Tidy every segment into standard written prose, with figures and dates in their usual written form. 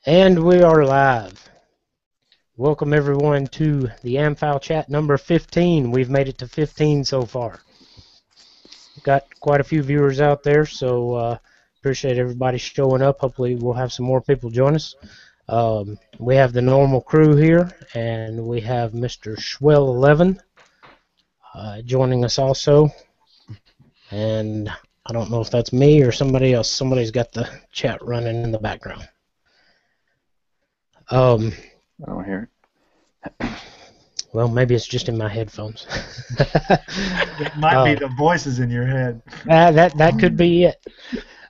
And we are live. Welcome everyone to the AMFAW Chat number 15. We've made it to 15 so far. Got quite a few viewers out there, so appreciate everybody showing up. Hopefully we'll have some more people join us. We have the normal crew here, and we have Mr. SHWELL 11 joining us also. And I don't know if that's me or somebody else. Somebody's got the chat running in the background. I don't hear it. Well, maybe it's just in my headphones. It might be the voices in your head. That could be it.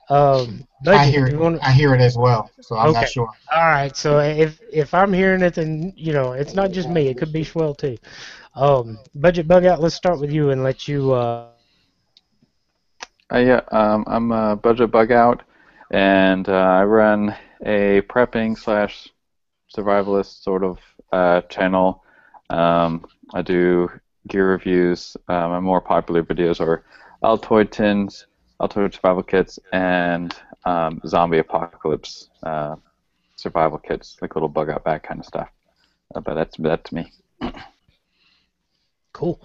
I hear it as well, so I'm not sure. All right, so if I'm hearing it, then it's not just me. It could be Swell too. Budget Bug Out. Let's start with you and let you. I'm a Budget Bug Out, and I run a prepping / survivalist sort of channel. I do gear reviews. My more popular videos are Altoid tins, Altoid survival kits, and zombie apocalypse survival kits, like little bug out bag kind of stuff. But that's me. Cool.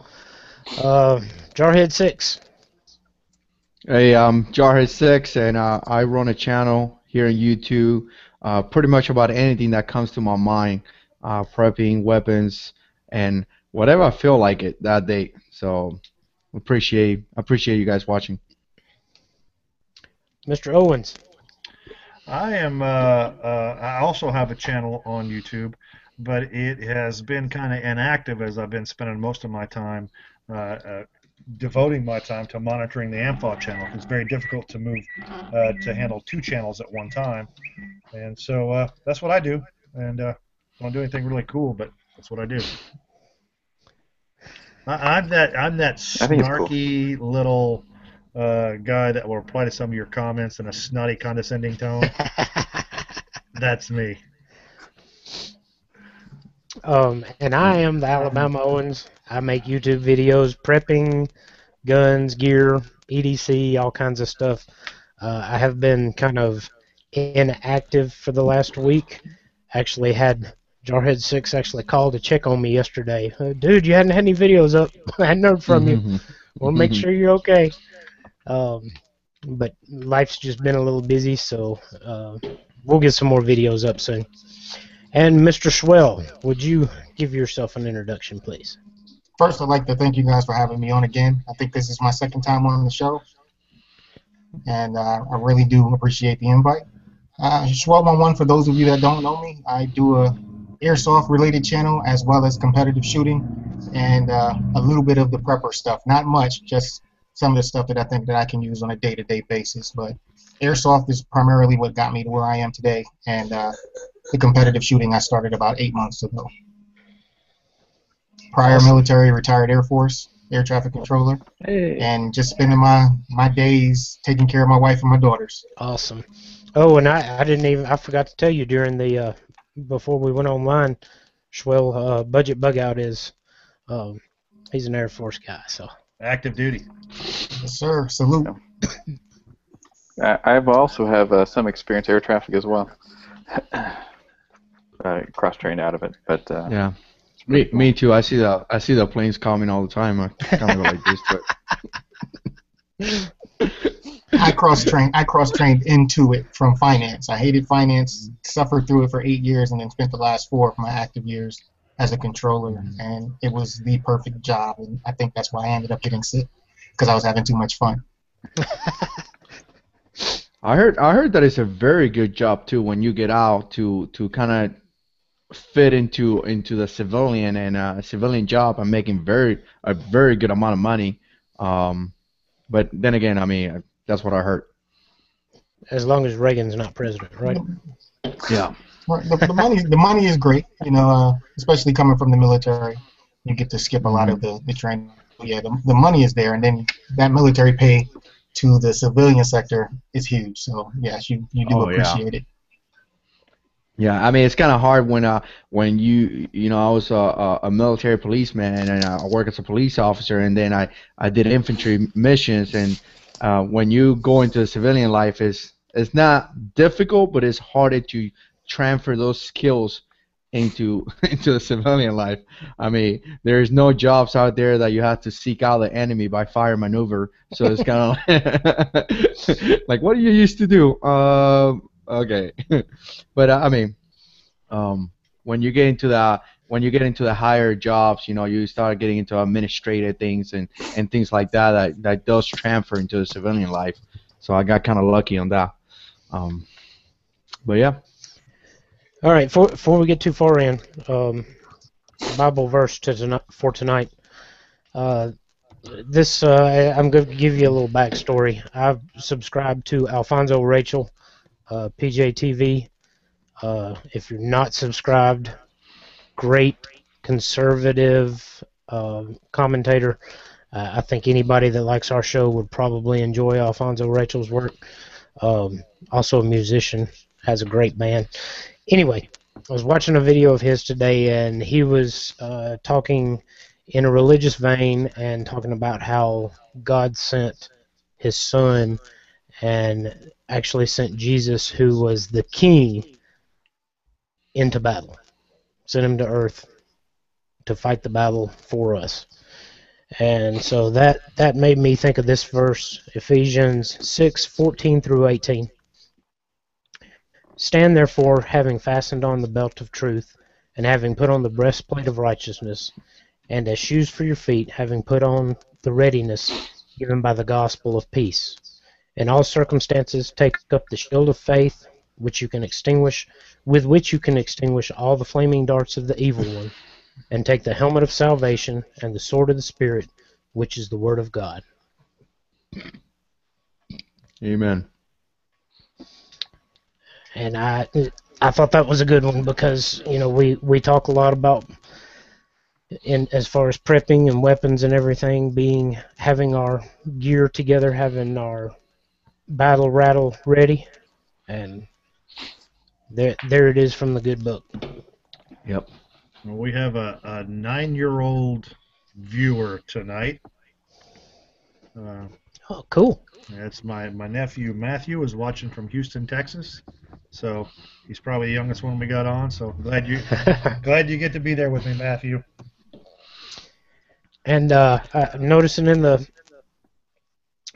Jarhead 6. Hey, I'm Jarhead 6, and I run a channel here on YouTube, pretty much about anything that comes to my mind, prepping, weapons, and whatever I feel like it that day. So appreciate you guys watching. Mr. Owens. I also have a channel on YouTube, but it has been kind of inactive as I've been spending most of my time devoting my time to monitoring the AMFAW channel. It's very difficult to move to handle 2 channels at one time, and so that's what I do. And I don't do anything really cool, but that's what I do. I'm that snarky little guy that will reply to some of your comments in a snotty, condescending tone. That's me. And I am the Alabama Owens. I make YouTube videos, prepping, guns, gear, EDC, all kinds of stuff. I have been kind of inactive for the last week. Actually had Jarhead 6 actually called to check on me yesterday. Dude, you hadn't had any videos up. I hadn't heard from you. Want to make sure you're okay. But life's just been a little busy, so we'll get some more videos up soon. And Mr. Swell, would you give yourself an introduction, please? First, I'd like to thank you guys for having me on again. I think this is my 2nd time on the show, and I really do appreciate the invite. SHWELL, for those of you that don't know me, I do a airsoft-related channel as well as competitive shooting and a little bit of the prepper stuff. Not much, just some of the stuff that I think that I can use on a day-to-day basis. But airsoft is primarily what got me to where I am today, and the competitive shooting I started about 8 months ago. Prior military, retired Air Force, air traffic controller, and just spending my days taking care of my wife and my daughters. Awesome. Oh, and I forgot to tell you during the before we went online, Swell, Budget Bug Out is he's an Air Force guy, so active duty. Yes, sir. Salute. I've also have some experience air traffic as well. Cross-trained out of it, but yeah, me too. I see the planes coming all the time. I kind of go like this, but I cross-trained into it from finance. I hated finance, suffered through it for 8 years, and then spent the last 4 of my active years as a controller, and it was the perfect job. And I think that's why I ended up getting sick, because I was having too much fun. I heard that it's a very good job too when you get out to kind of fit into the civilian and civilian job and making a very good amount of money. But then again, I mean, that's what I heard. As long as Reagan's not president, right? Yeah. The money is great, especially coming from the military. You get to skip a lot of the training. Yeah, the money is there, and then that military pay to the civilian sector is huge. So yes, you do appreciate it. Yeah, I mean it's kind of hard when I was a military policeman and I work as a police officer, and then I did infantry missions, and when you go into civilian life, it's not difficult, but it's harder to transfer those skills into into the civilian life. I mean, there's no jobs out there that you have to seek out the enemy by fire maneuver. So it's kind of like, what do you used to do? Okay, but I mean, when you get into the higher jobs, you know, you start getting into administrative things and things like that, that does transfer into the civilian life. So I got kind of lucky on that. But yeah. All right, before we get too far in, Bible verse for tonight. I'm going to give you a little backstory. I've subscribed to Alfonso Rachel, PJTV. If you're not subscribed, great conservative commentator. I think anybody that likes our show would probably enjoy Alfonso Rachel's work. Also a musician, has a great band. Anyway, I was watching a video of his today, and he was talking in a religious vein and talking about how God sent his son and actually sent Jesus, who was the king, into battle. Sent him to earth to fight the battle for us. And so that made me think of this verse, Ephesians 6:14 through 18. Stand therefore, having fastened on the belt of truth, and having put on the breastplate of righteousness, and as shoes for your feet, having put on the readiness given by the gospel of peace. In all circumstances, take up the shield of faith, with which you can extinguish all the flaming darts of the evil one, and take the helmet of salvation and the sword of the Spirit, which is the word of God. Amen. And I thought that was a good one because, you know, we talk a lot about, in as far as prepping and weapons and everything, having our gear together, having our battle rattle ready, and there it is from the good book. Yep. Well, we have a 9-year-old viewer tonight. Oh, cool. That's my nephew Matthew is watching from Houston, Texas. So he's probably the youngest one we got on. So glad you get to be there with me, Matthew. And I'm noticing in the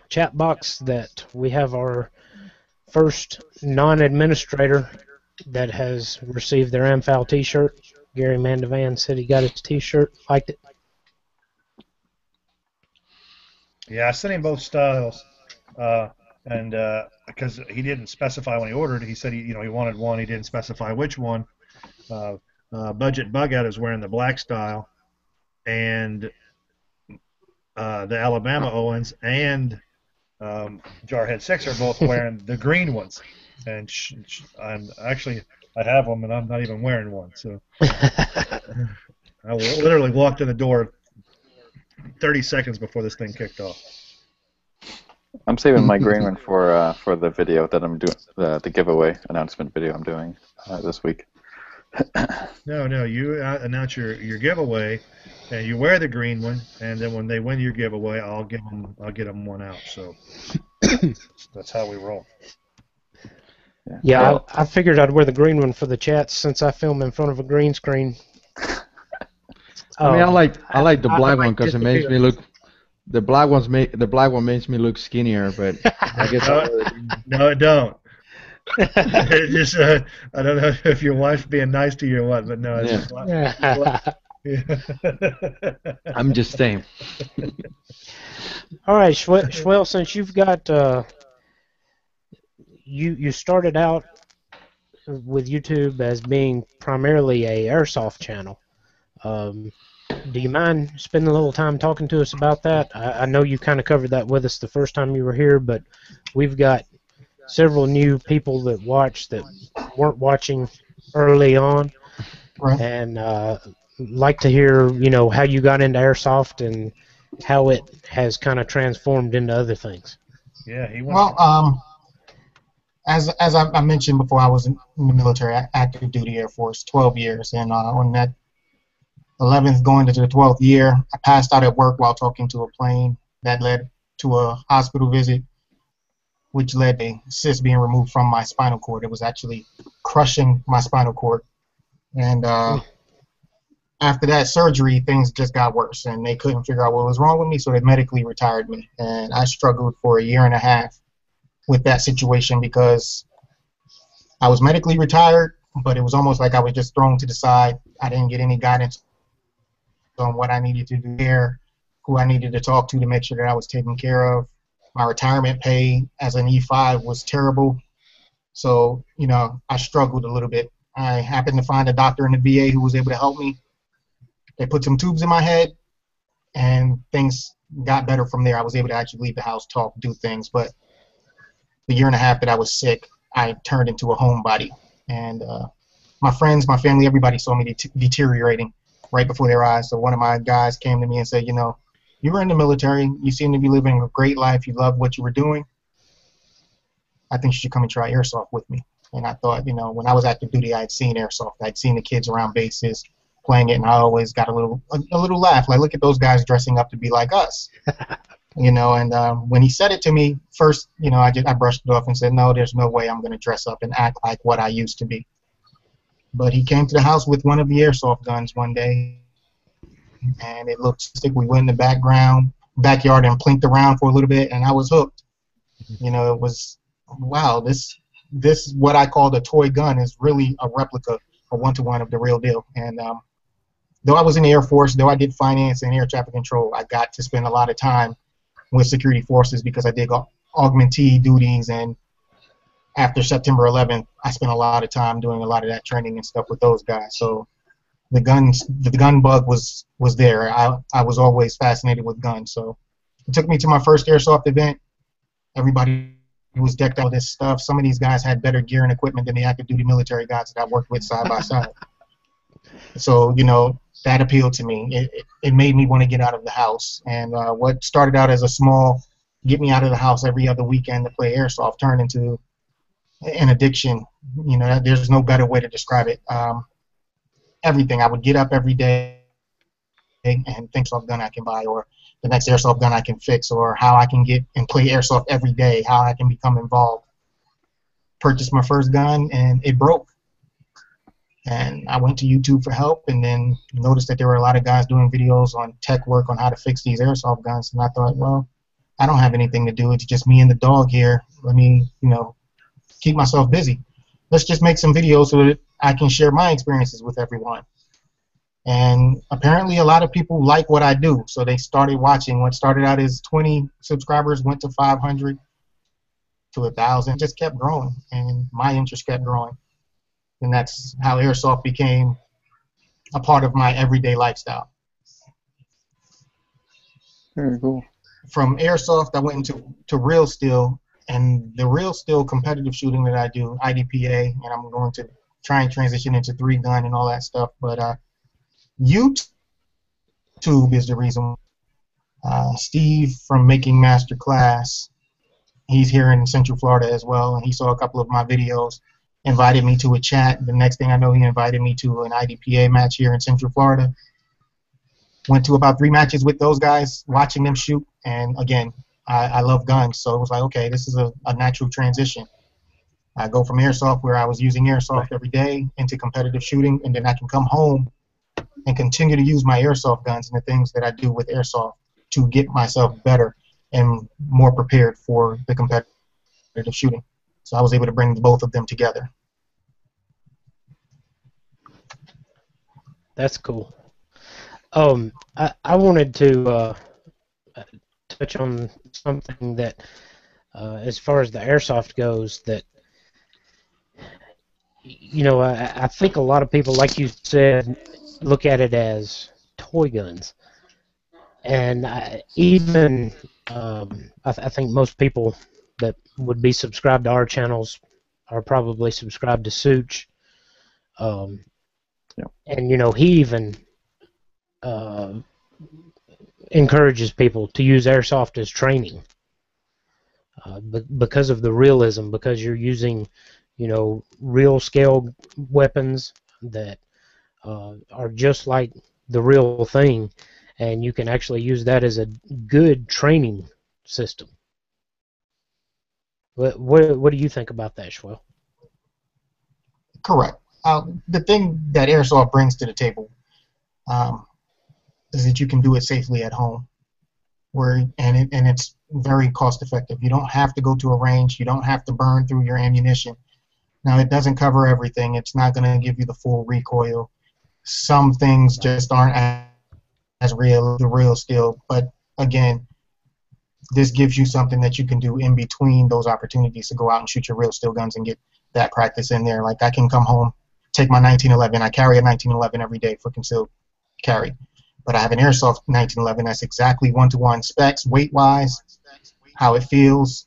chat box that we have our first non-administrator that has received their AMFAW t-shirt. Gary Mandovan said he got his t-shirt, liked it. Yeah, I sent him both styles, and because he didn't specify when he ordered, he said he wanted one. He didn't specify which one. Budget Bug Out is wearing the black style, and the Alabama Owens and Jarhead 6 are both wearing the green ones. And I have them, and I'm not even wearing one. So I literally walked in the door 30 seconds before this thing kicked off. I'm saving my green one for the video that I'm doing, the giveaway announcement video I'm doing this week. No, you announce your giveaway, and you wear the green one, and then when they win your giveaway, I'll get them one out. So that's how we roll. Yeah, well, I figured I'd wear the green one for the chats since I film in front of a green screen. I mean, I like the black one because it makes me look. The black one makes me look skinnier, but I guess no, it don't. It just I don't know if your wife's being nice to you or what, but no, it's just I'm just saying. All right, SHWELL, since you've got you started out with YouTube as being primarily a airsoft channel. Do you mind spending a little time talking to us about that? I know you kind of covered that with us the first time you were here, but we've got several new people that watch that weren't watching early on, Right. and like to hear, how you got into airsoft and how it has kind of transformed into other things. Yeah, Well, as I mentioned before, I was in the military, active duty Air Force, 12 years, and on that 11th going into the 12th year, I passed out at work while talking to a plane. That led to a hospital visit, which led to cyst being removed from my spinal cord. It was actually crushing my spinal cord. And after that surgery, things just got worse, and they couldn't figure out what was wrong with me, so they medically retired me. And I struggled for a year and a half with that situation because I was medically retired, but it was almost like I was just thrown to the side. I didn't get any guidance on what I needed to do there, who I needed to talk to make sure that I was taken care of. My retirement pay as an E5 was terrible. So, you know, I struggled a little bit. I happened to find a doctor in the VA who was able to help me. They put some tubes in my head, and things got better from there. I was able to actually leave the house, talk, do things. But the year and a half that I was sick, I turned into a homebody. And my friends, my family, everybody saw me deteriorating right before their eyes. So one of my guys came to me and said, you know, you were in the military. You seem to be living a great life. You love what you were doing. I think you should come and try airsoft with me. And I thought, you know, when I was active duty, I had seen airsoft. I'd seen the kids around bases playing it, and I always got a little laugh, like, look at those guys dressing up to be like us. You know, and when he said it to me, first, you know, I brushed it off and said, no, there's no way I'm going to dress up and act like what I used to be. But he came to the house with one of the airsoft guns one day, and it looked sick. We went in the backyard and plinked around for a little bit, and I was hooked. You know, it was, wow, this what I call the toy gun is really a replica, a one-to-one of the real deal. And though I was in the Air Force, though I did finance and air traffic control, I got to spend a lot of time with security forces because I did augmentee duties, and after September 11th, I spent a lot of time doing a lot of that training and stuff with those guys. So the gun bug was there. I was always fascinated with guns. So it took me to my first airsoft event. Everybody was decked out with this stuff. Some of these guys had better gear and equipment than the active duty military guys that I worked with side by side. So, you know, that appealed to me. It made me want to get out of the house. And what started out as a small get me out of the house every other weekend to play airsoft turned into an addiction. You know, there's no better way to describe it. Everything. I would get up every day and think airsoft gun I can buy, or the next airsoft gun I can fix, or how I can get and play airsoft every day, how I can become involved. Purchased my first gun, and it broke. And I went to YouTube for help, and then noticed that there were a lot of guys doing videos on tech work on how to fix these airsoft guns. And I thought, well, I don't have anything to do. It's just me and the dog here. Let me, you know, keep myself busy. Let's just make some videos so that I can share my experiences with everyone. And apparently a lot of people like what I do, so they started watching. What started out as 20 subscribers went to 500 to 1,000. Just kept growing, and my interest kept growing. And that's how airsoft became a part of my everyday lifestyle. Very cool. From airsoft, I went into real steel, and the real steel competitive shooting that I do, IDPA, and I'm going to try and transition into 3-gun and all that stuff. But YouTube is the reason. Steve from Making Master Class, he's here in Central Florida as well, and he saw a couple of my videos, invited me to a chat. The next thing I know, he invited me to an IDPA match here in Central Florida. Went to about 3 matches with those guys, watching them shoot, and again, I love guns, so it was like, okay, this is a natural transition. I go from airsoft, where I was using airsoft every day, into competitive shooting, and then I can come home and continue to use my airsoft guns and the things that I do with airsoft to get myself better and more prepared for the competitive shooting. So I was able to bring both of them together. That's cool. I wanted to touch on something that, as far as the airsoft goes, that, you know, I think a lot of people, like you said, look at it as toy guns. And I think most people that would be subscribed to our channels are probably subscribed to Such. And, you know, he even encourages people to use airsoft as training because of the realism, because you're using, you know, real scale weapons that are just like the real thing, and you can actually use that as a good training system. What do you think about that, SHWELL? Correct. The thing that airsoft brings to the table is that you can do it safely at home, and it's very cost effective. You don't have to go to a range. You don't have to burn through your ammunition. Now, it doesn't cover everything. It's not going to give you the full recoil. Some things just aren't as real, the real steel. But again, this gives you something that you can do in between those opportunities to go out and shoot your real steel guns and get that practice in there. Like I can come home, take my 1911. I carry a 1911 every day for concealed carry. But I have an airsoft 1911 that's exactly one-to-one specs, weight-wise, how it feels,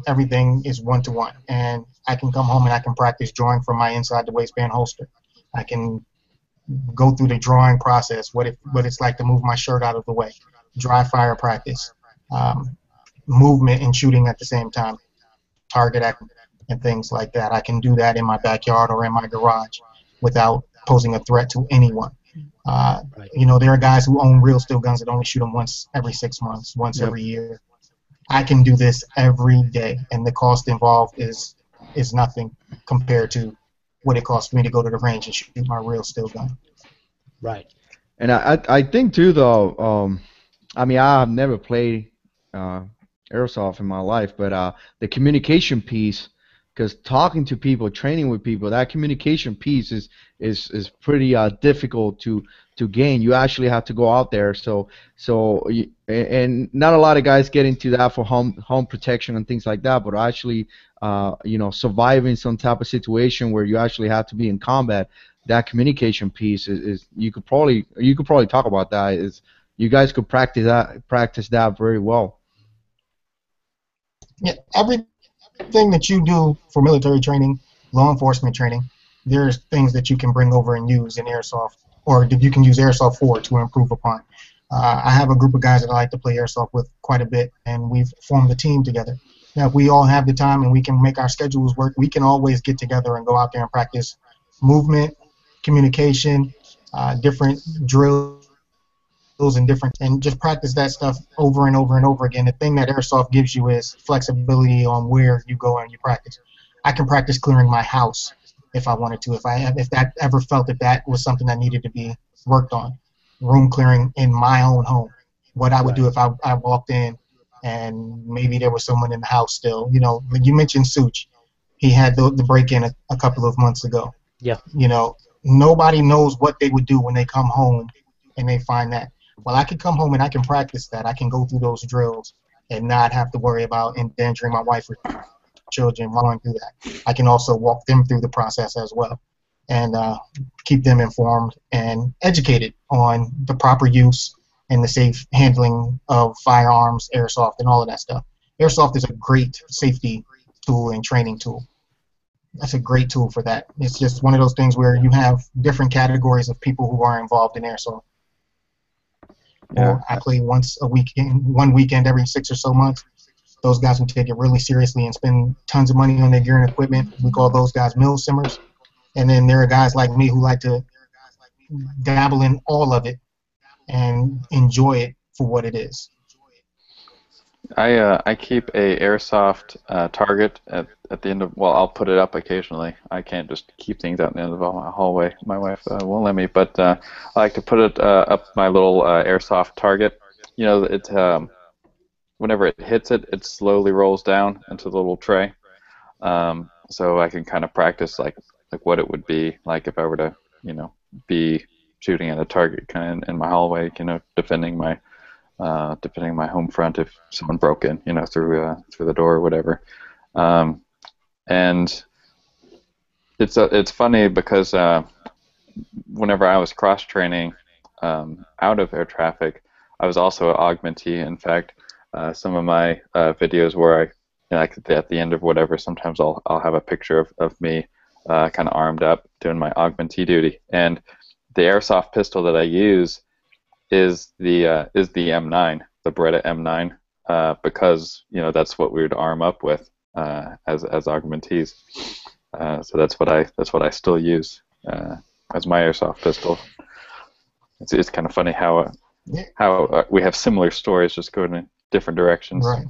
everything is one-to-one. And I can come home and I can practice drawing from my inside the waistband holster. I can go through the drawing process, what it's like to move my shirt out of the way, dry fire practice, movement and shooting at the same time, target acting, and things like that. I can do that in my backyard or in my garage without posing a threat to anyone. Right. You know, there are guys who own real steel guns that only shoot them once every 6 months, once Yep. every year. I can do this every day, and the cost involved is nothing compared to what it costs for me to go to the range and shoot my real steel gun. Right. And I think too though, I mean I have never played airsoft in my life, but the communication piece, because talking to people, training with people, that communication piece is pretty difficult to gain. You actually have to go out there. And not a lot of guys get into that for home protection and things like that, but actually surviving some type of situation where you actually have to be in combat. That communication piece is you could probably talk about that. Is you guys could practice that very well. Yeah, everything that you do for military training, law enforcement training, there's things that you can bring over and use in airsoft, or that you can use airsoft for to improve upon. I have a group of guys that I like to play airsoft with quite a bit, and we've formed a team together. Now, if we all have the time and we can make our schedules work, we can always get together and go out there and practice movement, communication, different drills and just practice that stuff over and over and over again. The thing that airsoft gives you is flexibility on where you go and you practice. I can practice clearing my house if I wanted to, if that ever felt that was something that needed to be worked on. Room clearing in my own home. What I would do if I walked in and maybe there was someone in the house still. You know, you mentioned Such. He had the break-in a couple of months ago. Yeah. You know, nobody knows what they would do when they come home and they find that. Well, I can come home and I can practice that. I can go through those drills and not have to worry about endangering my wife or children while going through that. I can also walk them through the process as well and keep them informed and educated on the proper use and the safe handling of firearms, airsoft, and all of that stuff. Airsoft is a great safety tool and training tool. That's a great tool for that. It's just one of those things where you have different categories of people who are involved in airsoft. Or I play once a weekend, one weekend every 6 or so months. Those guys who take it really seriously and spend tons of money on their gear and equipment, we call those guys mill simmers. And then there are guys like me who like to dabble in all of it and enjoy it for what it is. I keep a airsoft target at the end of, well, I'll put it up occasionally. I can't just keep things out in the end of the hallway. My wife won't let me, but I like to put it up my little airsoft target. You know, it whenever it hits it, it slowly rolls down into the little tray. So I can kind of practice like what it would be like if I were to, be shooting at a target kind of in my hallway, defending my home front if someone broke in, through the door or whatever. And it's funny because whenever I was cross training out of air traffic, I was also an augmentee. In fact, some of my videos where at the end of whatever, sometimes I'll have a picture of me kind of armed up doing my augmentee duty. And the airsoft pistol that I use is the M9, the Beretta M9, because that's what we would arm up with as augmentees. So that's what I still use as my airsoft pistol. It's kind of funny how we have similar stories, just going in different directions. Right.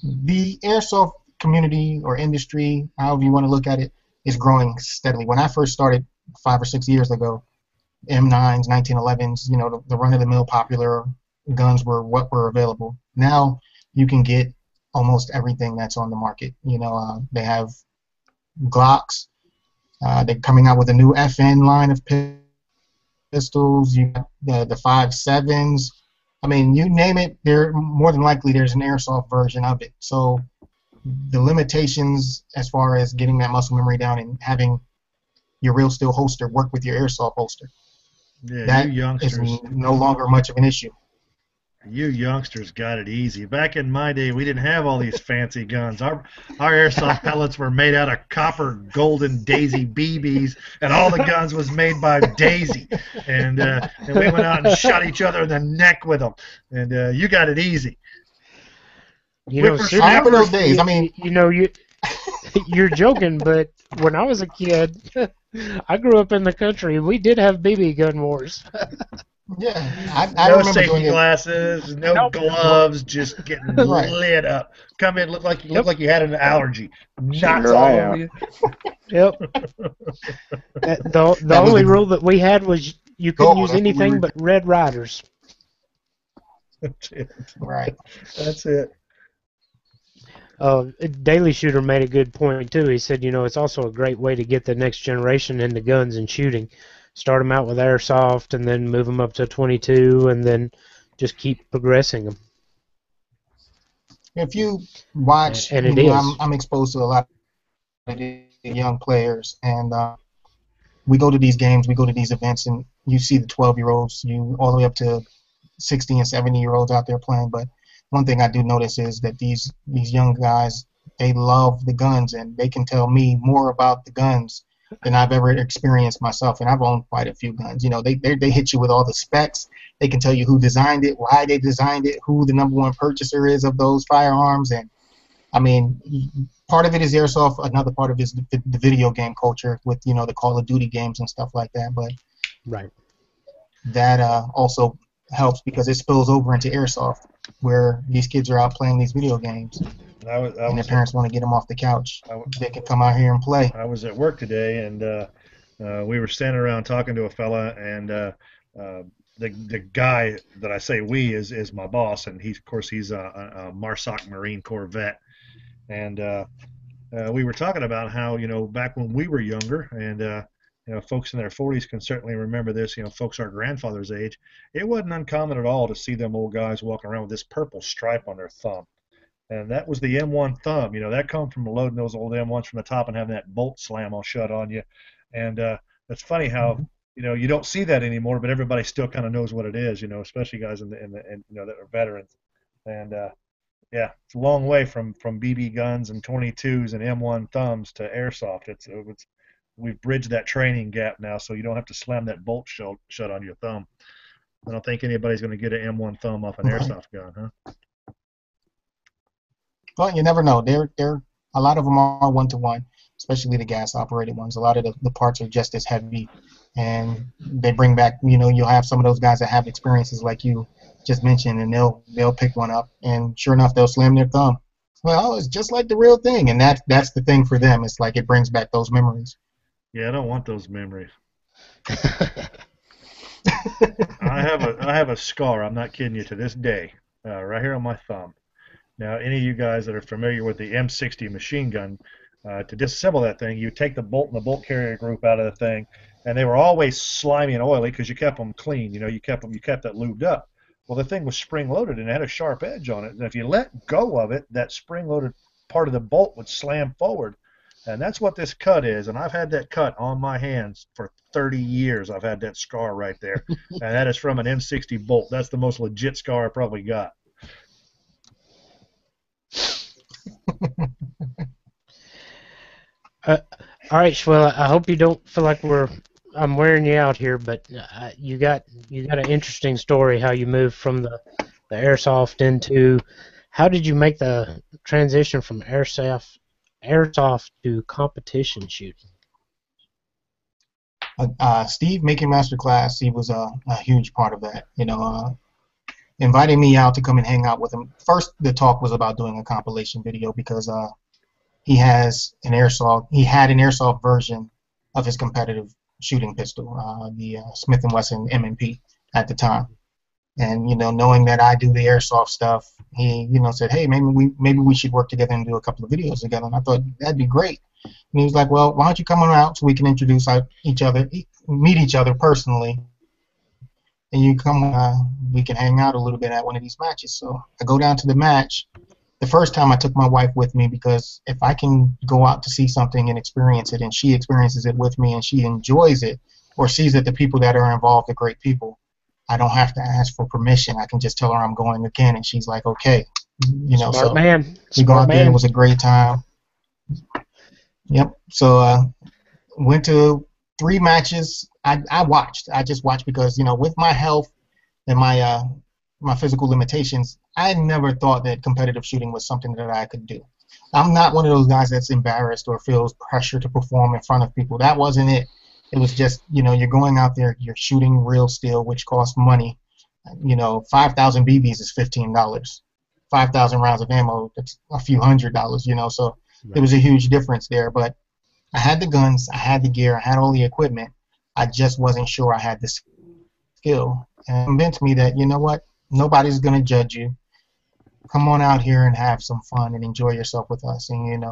The airsoft community or industry, however you want to look at it, is growing steadily. When I first started 5 or 6 years ago, M9s, 1911s, the run-of-the-mill popular guns were what were available. Now you can get almost everything that's on the market. They have Glocks. They're coming out with a new FN line of pistols. You got the 5.7s. I mean, you name it, more than likely there's an airsoft version of it. So the limitations as far as getting that muscle memory down and having your real steel holster work with your airsoft holster, Yeah, that you is youngsters. no longer much of an issue. You youngsters got it easy. Back in my day, we didn't have all these fancy guns. Our airsoft pellets were made out of copper golden Daisy BBs, and all the guns was made by Daisy. And we went out and shot each other in the neck with them. And you got it easy. I remember those days. I mean, you're joking, but when I was a kid, I grew up in the country. We did have BB gun wars. Yeah, I no remember safety doing it. glasses, no gloves, just getting Right. lit up. Come in, look like you had an allergy. Knots your all eye over out. you. Yep. The That was only the- rule that we had was you couldn't use that's what we anything were- but Red Riders. That's it. Right. That's it. Daily Shooter made a good point too. He said, it's also a great way to get the next generation into guns and shooting. Start them out with airsoft, and then move them up to 22, and then just keep progressing them. If you watch, And it is. I'm exposed to a lot of young players, and we go to these games, we go to these events, and you see the 12-year-olds, all the way up to 60 and 70-year-olds out there playing. But one thing I do notice is that these young guys, they love the guns, and they can tell me more about the guns than I've ever experienced myself. And I've owned quite a few guns. They hit you with all the specs. They can tell you who designed it, why they designed it, who the #1 purchaser is of those firearms. And I mean, part of it is airsoft. Another part of it is the video game culture with the Call of Duty games and stuff like that. But Right. that also helps because it spills over into airsoft, where these kids are out playing these video games, and their parents want to get them off the couch. They can come out here and play. I was at work today, and we were standing around talking to a fella, and the guy that I say we is my boss, and he's a MARSOC Marine Corps vet, and we were talking about how back when we were younger, and folks in their 40s can certainly remember this. Folks our grandfather's age, it wasn't uncommon at all to see them old guys walking around with this purple stripe on their thumb. And that was the M1 thumb. That come from loading those old M1s from the top and having that bolt slam all shut on you. And it's funny how you don't see that anymore, but everybody still kind of knows what it is. Especially guys in that are veterans. And yeah, it's a long way from BB guns and 22s and M1 thumbs to airsoft. We've bridged that training gap now, so you don't have to slam that bolt shut on your thumb. I don't think anybody's going to get an M1 thumb off an airsoft gun, huh? Well, you never know. They're a lot of them are one-to-one, especially the gas-operated ones. A lot of the parts are just as heavy, and they bring back. You'll have some of those guys that have experiences like you just mentioned, and they'll pick one up, and sure enough, they'll slam their thumb. Well, it's just like the real thing, and that's the thing for them. It's like it brings back those memories. Yeah, I don't want those memories. I have a scar. I'm not kidding you. To this day, right here on my thumb. Now, any of you guys that are familiar with the M60 machine gun, to disassemble that thing, you take the bolt and the bolt carrier group out of the thing, and they were always slimy and oily because you kept them clean. You kept that lubed up. Well, the thing was spring-loaded and it had a sharp edge on it, and if you let go of it, that spring-loaded part of the bolt would slam forward, and that's what this cut is. And I've had that cut on my hands for 30 years. I've had that scar right there, and that is from an M60 bolt. That's the most legit scar I probably got. All right, Schwell. I hope you don't feel like I'm wearing you out here, but you got an interesting story how you moved from the airsoft into. How did you make the transition from airsoft to competition shooting? Steve making masterclass, he was a huge part of that. Inviting me out to come and hang out with him. First, the talk was about doing a compilation video because he has an airsoft. He had an airsoft version of his competitive shooting pistol, the Smith and Wesson M&P at the time. And knowing that I do the airsoft stuff, he said, "Hey, maybe we should work together and do a couple of videos together." And I thought that'd be great. And he was like, "Well, why don't you come on out so we can introduce each other, meet each other personally, and you come, we can hang out a little bit at one of these matches." So I go down to the match. The first time I took my wife with me, because if I can go out to see something and experience it, and she experiences it with me and she enjoys it, or sees that the people that are involved are great people, I don't have to ask for permission. I can just tell her I'm going again, and she's like, "Okay." Smart So man. we go Smart out there. It man. was a great time. Yep. So went to 3 matches. I watched. I just watched because with my health and my physical limitations, I never thought that competitive shooting was something that I could do. I'm not one of those guys that's embarrassed or feels pressure to perform in front of people. That wasn't it. It was just, you're going out there, you're shooting real steel, which costs money. 5,000 BBs is $15. 5,000 rounds of ammo, that's a few $100s. So there was a huge difference there. But I had the guns, I had the gear, I had all the equipment. I just wasn't sure I had the skill. And it convinced me that, you know what, nobody's going to judge you. Come on out here and have some fun and enjoy yourself with us. And,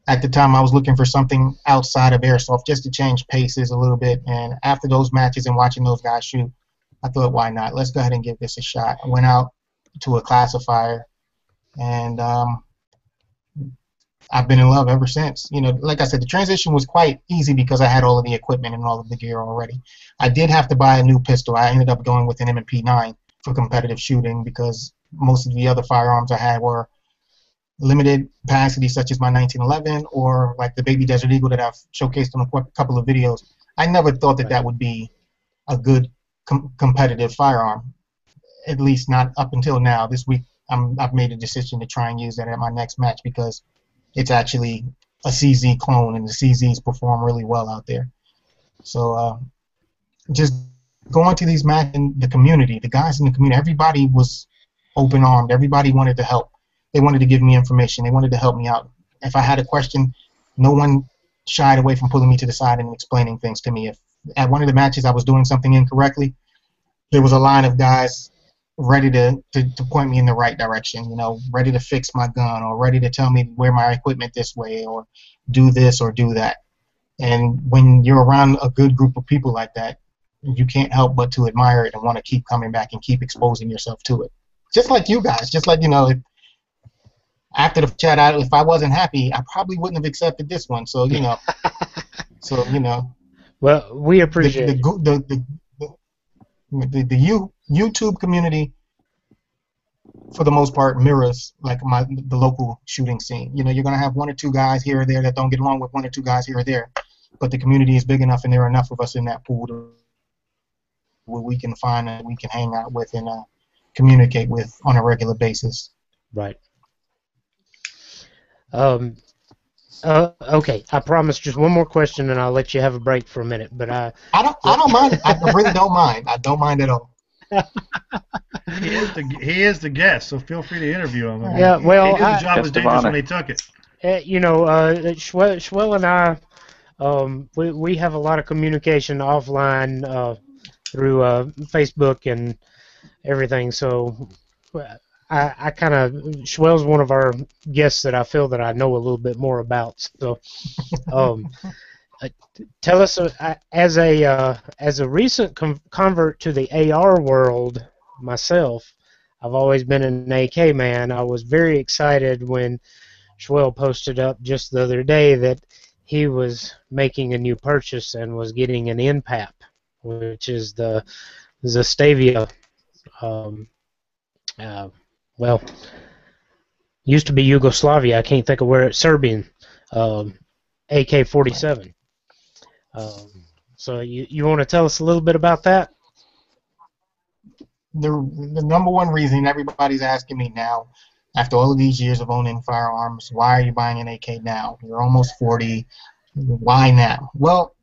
at the time I was looking for something outside of airsoft just to change paces a little bit. And after those matches and watching those guys shoot, I thought, why not? Let's go ahead and give this a shot. I went out to a classifier, and I've been in love ever since. Like I said, the transition was quite easy because I had all of the equipment and all of the gear already. I did have to buy a new pistol. I ended up going with an M&P 9 for competitive shooting because most of the other firearms I had were limited capacity, such as my 1911 or like the Baby Desert Eagle that I've showcased on a couple of videos. I never thought that that would be a good competitive firearm, at least not up until now. This week I've made a decision to try and use that at my next match because it's actually a CZ clone, and the CZs perform really well out there. So just going to these matches in the community, the guys in the community, everybody was open-armed. Everybody wanted to help. They wanted to give me information. They wanted to help me out. If I had a question, no one shied away from pulling me to the side and explaining things to me. If at one of the matches I was doing something incorrectly, there was a line of guys ready to point me in the right direction, ready to fix my gun or ready to tell me wear my equipment this way or do this or do that. And when you're around a good group of people like that, you can't help but to admire it and want to keep coming back and keep exposing yourself to it. Just like you guys, just like, after the chat, if I wasn't happy, I probably wouldn't have accepted this one. So, Well, we appreciate the YouTube community, for the most part, mirrors like the local shooting scene. You're gonna have one or two guys here or there that don't get along with one or two guys here or there, but the community is big enough, and there are enough of us in that pool where we can find and we can hang out with and communicate with on a regular basis. Right. Okay, I promise just one more question, and I'll let you have a break for a minute. But I don't mind. I really don't mind. I don't mind at all. He is the guest, so feel free to interview him. Yeah, well, he knew the job was dangerous when he took it. SHWELL and I, we have a lot of communication offline through Facebook and everything. So I kind of, SHWELL's one of our guests that I feel that I know a little bit more about. So, tell us, as a recent convert to the AR world myself, I've always been an AK man. I was very excited when SHWELL posted up just the other day that he was making a new purchase and was getting an NPAP, which is the Zastavia. Well, used to be Yugoslavia. I can't think of where it's Serbian. AK-47. So you want to tell us a little bit about that? The number one reason everybody's asking me now, after all of these years of owning firearms, why are you buying an AK now? You're almost 40. Why now? Well,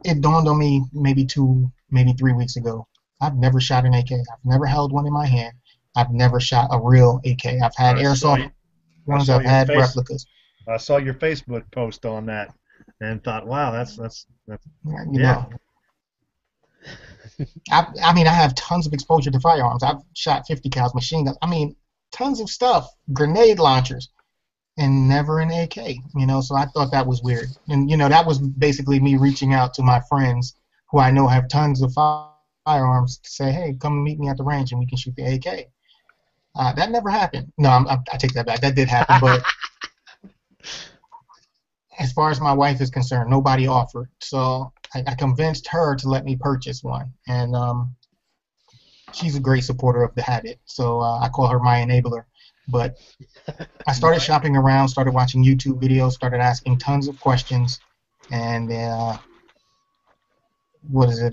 it dawned on me maybe 2, maybe 3 weeks ago. I've never shot an AK. I've never held one in my hand. I've never shot a real AK. I've had airsoft ones. I've had replicas. I saw your Facebook post on that and thought, wow, that's You yeah. know, I mean, I have tons of exposure to firearms. I've shot 50 cals, machine guns. I mean, tons of stuff, grenade launchers, and never an AK. You know, so I thought that was weird. And you know, that was basically me reaching out to my friends who I know have tons of firearms to say, hey, come meet me at the range and we can shoot the AK. That never happened. No, I take that back. That did happen, but as far as my wife is concerned, nobody offered. So I convinced her to let me purchase one, and she's a great supporter of the habit. So I call her my enabler. But I started shopping around, started watching YouTube videos, started asking tons of questions, and what is it?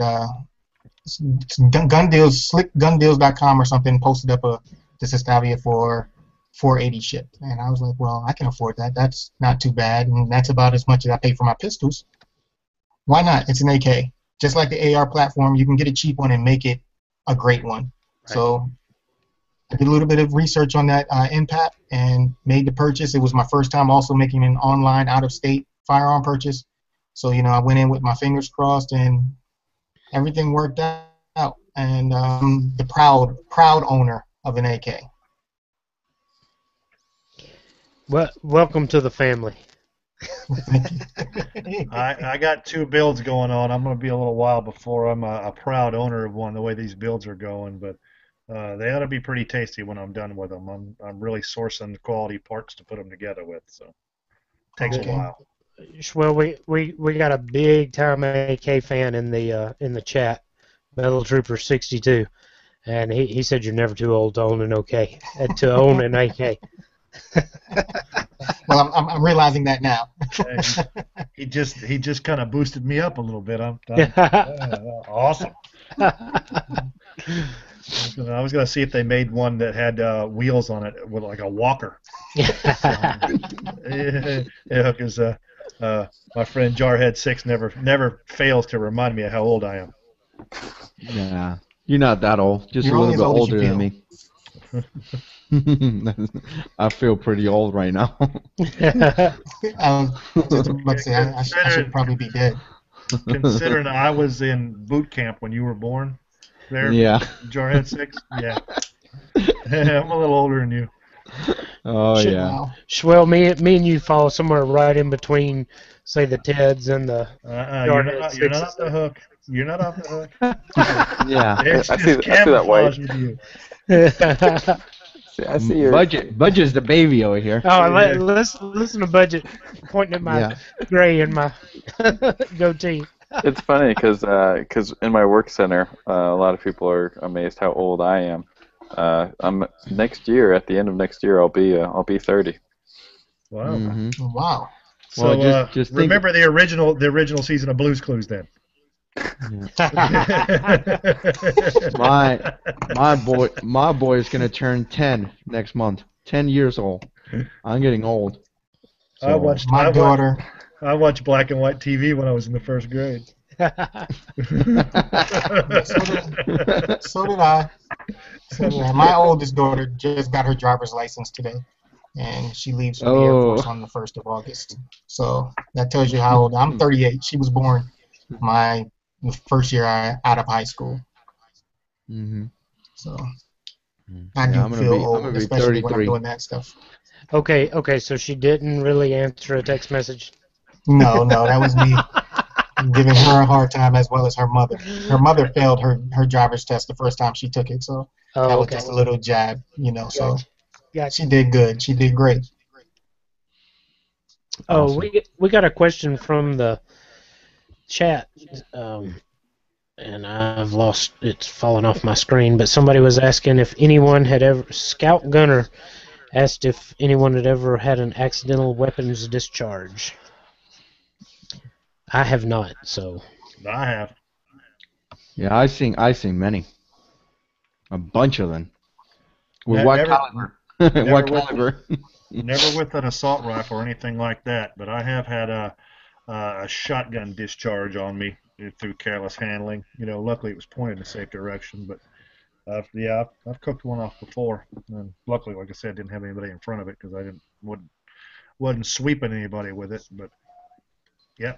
It's gun deals, slickgundeals.com or something posted up this Estavia for 480 shipped, and I was like, well, I can afford that. That's not too bad, and that's about as much as I pay for my pistols. Why not? It's an AK. Just like the AR platform, you can get a cheap one and make it a great one. Right. So I did a little bit of research on that impact and made the purchase. It was my first time also making an online out-of-state firearm purchase. So, you know, I went in with my fingers crossed and everything worked out. And the proud owner of an AK. Well, welcome to the family. I got 2 builds going on. I'm going to be a little while before I'm a proud owner of one, the way these builds are going, but they ought to be pretty tasty when I'm done with them. I'm really sourcing quality parts to put them together with, so it takes a while. Well, we got a big time AK fan in the chat, Metal Trooper 62, and he said you're never too old to own an AK. To own an AK. Well, I'm realizing that now. He just kind of boosted me up a little bit. I'm awesome. I was gonna see if they made one that had wheels on it with like a walker. Yeah, because my friend Jarhead6 never fails to remind me of how old I am. Yeah, you're not that old. Just You're a little bit old older than me. I feel pretty old right now. I was just about to say, I should probably be dead. Considering I was in boot camp when you were born, there, yeah. Jarhead6, yeah. I'm a little older than you. Oh yeah. Wow. Well, me and you fall somewhere right in between, say the Teds and the. You're not off the hook. You're not off the hook. Yeah. It's I just see that white. camouflage with you. I see your Budget's the baby over here. Oh, listen to Budget pointing at my gray and my goatee. It's funny because in my work center, a lot of people are amazed how old I am. I'm next year. At the end of next year, I'll be 30. Wow. Mm-hmm. Wow. So well, just remember the original season of Blue's Clues then. my boy is gonna turn 10 next month. 10 years old. I'm getting old. So. I watched black and white TV when I was in the first grade. So did I. My oldest daughter just got her driver's license today, and she leaves for the Air Force on the 1st of August. So that tells you how old I'm. 38. She was born my first year out of high school. Mm-hmm. So I do feel old, especially when I'm doing that stuff. Okay, so she didn't really answer a text message? No, that was me giving her a hard time as well as her mother. Her mother failed her driver's test the first time she took it, so that was just a little jab, you know. So she did good. She did great. Oh, awesome. we got a question from the chat, and I've lost. It's fallen off my screen. But somebody was asking if anyone had ever. Scout Gunner asked if anyone had ever had an accidental weapons discharge. I have not, so. I have. Yeah, I've seen many. A bunch of them. With what caliber? What caliber? Never with an assault rifle or anything like that, but I have had a shotgun discharge on me through careless handling. You know, luckily it was pointed in a safe direction, but I've cooked one off before, and luckily, like I said, I didn't have anybody in front of it because I wasn't sweeping anybody with it, but yeah.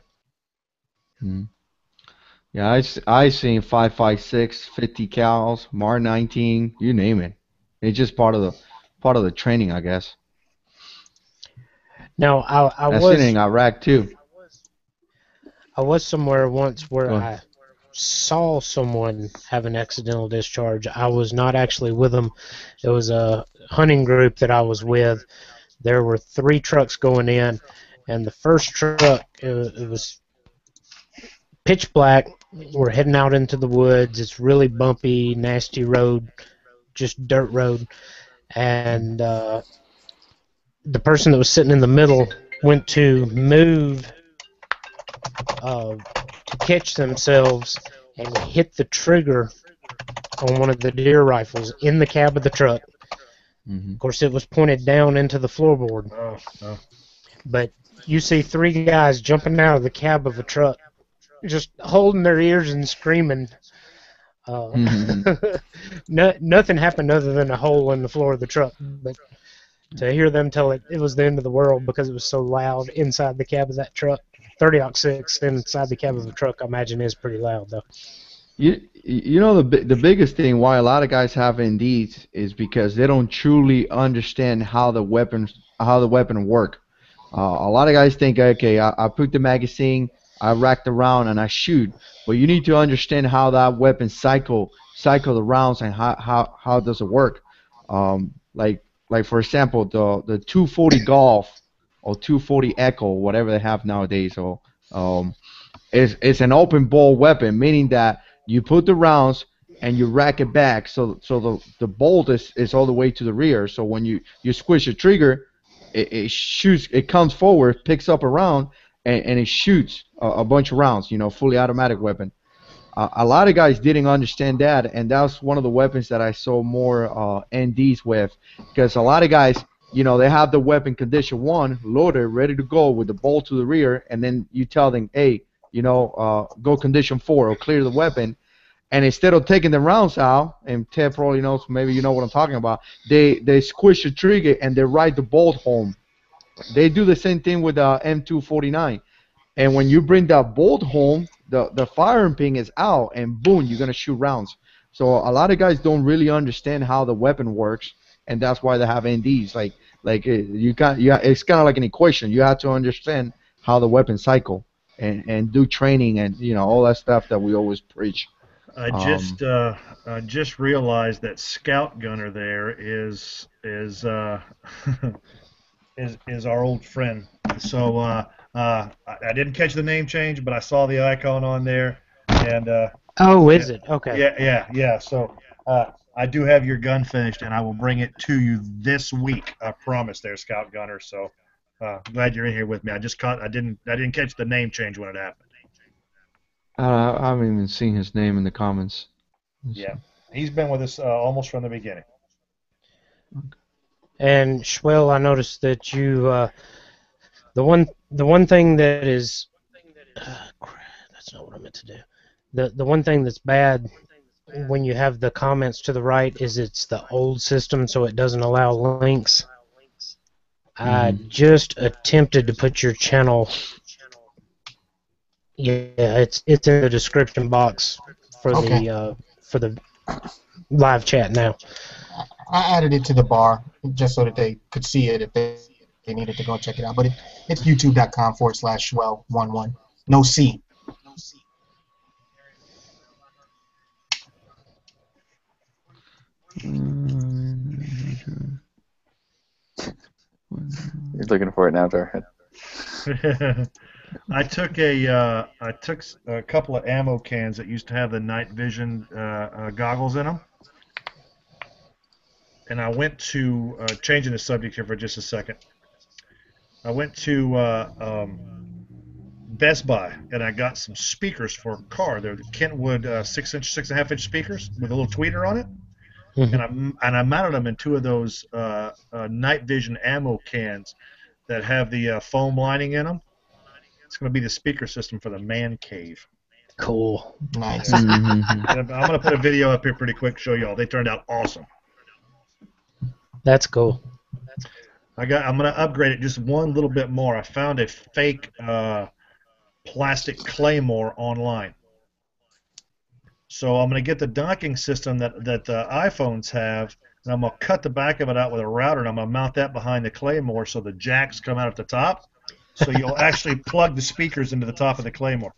Mm. Yeah, I seen 5.56, 50 cals, Mar 19, you name it. It's just part of the training, I guess. Now, I seen it in Iraq too. I was somewhere once where Go ahead. I saw someone have an accidental discharge. I was not actually with them. It was a hunting group that I was with. There were 3 trucks going in, and the first truck, it was pitch black. We're heading out into the woods. It's really bumpy, nasty road, just dirt road. And the person that was sitting in the middle went to move to catch themselves and hit the trigger on one of the deer rifles in the cab of the truck. Hmm. Of course, it was pointed down into the floorboard. Oh. But you see 3 guys jumping out of the cab of a truck, just holding their ears and screaming. Nothing happened other than a hole in the floor of the truck. But to hear them tell it was the end of the world because it was so loud inside the cab of that truck. 30-06 inside the cab of a truck, I imagine, is pretty loud, though. You know the biggest thing why a lot of guys have Indeeds is because they don't truly understand how the weapon work. A lot of guys think, okay, I put the magazine, I rack the round, and I shoot. But you need to understand how that weapon cycle the rounds and how does it work. Like for example, the 240 Golf or 240 Echo, whatever they have nowadays, or um, it's an open ball weapon, meaning that you put the rounds and you rack it back, so the bolt is all the way to the rear. So when you squish the trigger, it shoots, it comes forward, picks up a round, and it shoots a bunch of rounds. Fully automatic weapon. A lot of guys didn't understand that, and that's one of the weapons that I saw more NDs with, because a lot of guys, they have the weapon condition 1 loaded, ready to go with the bolt to the rear, and then you tell them, hey, go condition 4 or clear the weapon, and instead of taking the rounds out, and Ted probably knows, maybe you know what I'm talking about, they squish the trigger and they ride the bolt home. They do the same thing with the M249. And when you bring that bolt home, the firing pin is out, and boom, you're gonna shoot rounds. So a lot of guys don't really understand how the weapon works, and that's why they have NDs. It's kind of like an equation. You have to understand how the weapon cycle and do training and all that stuff that we always preach. I Um, just realized that Scout Gunner there is is our old friend. So I didn't catch the name change, but I saw the icon on there, and Oh, is it? Okay. yeah. So I do have your gun finished, and I will bring it to you this week. I promise, there, Scout Gunner. So glad you're in here with me. I didn't catch the name change when it happened. I haven't even seen his name in the comments. Yeah, he's been with us almost from the beginning. And Schwell, I noticed that you the one thing that is crap, that's not what I meant to do. The one thing that's bad when you have the comments to the right is it's the old system, so it doesn't allow links. I just attempted to put your channel. Yeah, it's in the description box for Okay. the live chat now. I added it to the bar just so that they could see it if they needed to go check it out. But it's youtube.com/swell11. No C. You're looking for it now, Jarhead. I took a couple of ammo cans that used to have the night vision goggles in them, and I went to changing the subject here for just a second. I went to Best Buy and I got some speakers for a car. They're the Kentwood 6-inch, 6.5-inch speakers with a little tweeter on it, and I mounted them in 2 of those night vision ammo cans that have the foam lining in them. It's going to be the speaker system for the man cave. Cool. Nice. And I'm going to put a video up here pretty quick to show y'all. They turned out awesome. That's cool. I'm gonna upgrade it just one little bit more. I found a fake plastic claymore online. So I'm going to get the docking system that the iPhones have, and I'm going to cut the back of it out with a router, and I'm going to mount that behind the claymore so the jacks come out at the top. So you'll actually plug the speakers into the top of the claymore.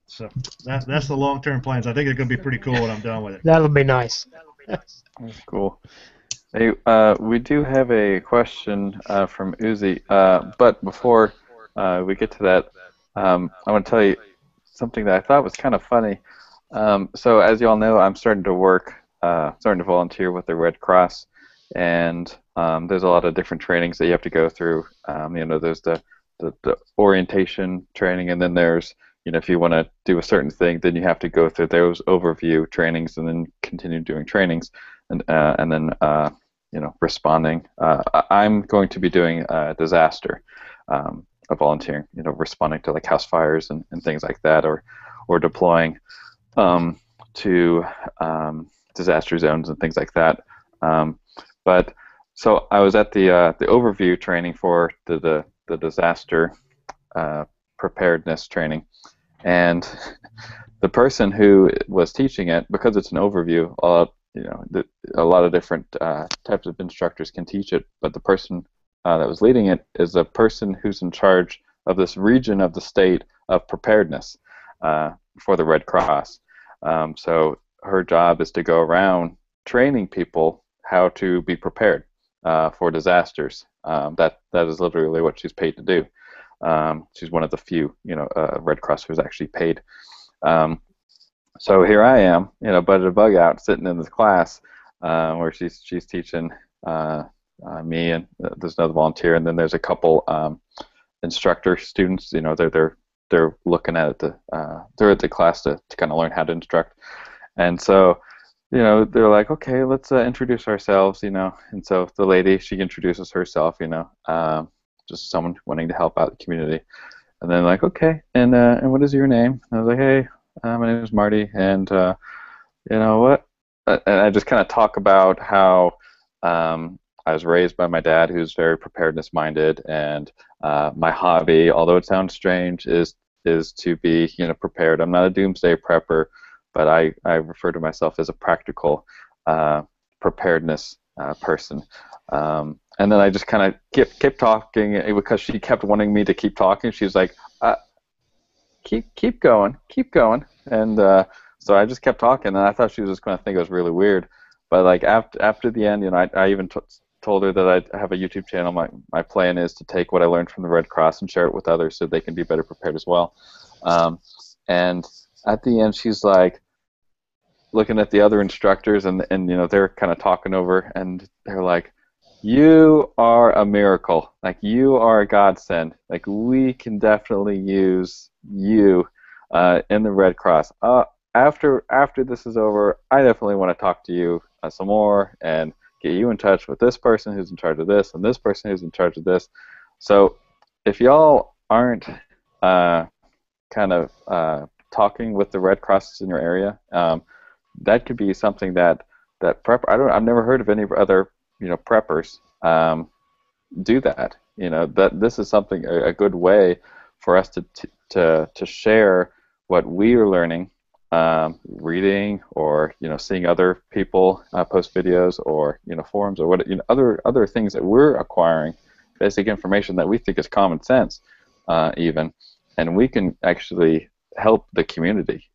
So that's the long-term plans. I think it's going to be pretty cool when I'm done with it. That'll be nice. That's cool. Hey, we do have a question from Uzi, but before we get to that, I want to tell you something that I thought was kind of funny. So as you all know, I'm starting to volunteer with the Red Cross, and there's a lot of different trainings that you have to go through. There's the orientation training, and then there's, if you want to do a certain thing, then you have to go through those overview trainings and then continue doing trainings, and then responding. I'm going to be doing disaster. Volunteering, responding to like house fires and things like that, or deploying to disaster zones and things like that. But so I was at the overview training for the disaster preparedness training, and the person who was teaching it, because it's an overview, a lot of different types of instructors can teach it, but the person that was leading it is a person who's in charge of this region of the state of preparedness for the Red Cross. So her job is to go around training people how to be prepared for disasters. That is literally what she's paid to do. She's one of the few, Red Cross who's actually paid. So here I am, budget bug out, sitting in this class where she's teaching me, and there's another volunteer, and then there's a couple instructor students. They're looking at they're at the class to kind of learn how to instruct, and so they're like, okay, let's introduce ourselves, and so the lady, she introduces herself, just someone wanting to help out the community, and then like, okay, and what is your name? And I was like, hey, my name is Marty, and what? And I just kind of talk about how I was raised by my dad, who's very preparedness minded, and my hobby, although it sounds strange, is to be prepared. I'm not a doomsday prepper, but I refer to myself as a practical preparedness person. And then I just kind of kept talking, because she kept wanting me to keep talking. She was like, keep going, and so I just kept talking, and I thought she was just going to think it was really weird. But like after the end, I even told her that I have a YouTube channel. My plan is to take what I learned from the Red Cross and share it with others so they can be better prepared as well. And at the end, she's like looking at the other instructors, and they're kind of talking over, and they're like, you are a miracle. Like, you are a godsend. Like, we can definitely use you in the Red Cross. After this is over, I definitely want to talk to you some more and get you in touch with this person who's in charge of this and this person who's in charge of this. So if y'all aren't kind of talking with the Red Crosses in your area, that could be something that I've never heard of any other preppers do that. That this is something, a good way for us to share what we are learning, reading, or seeing other people post videos, or forums, or what other things that we're acquiring, basic information that we think is common sense, even, and we can actually help the community.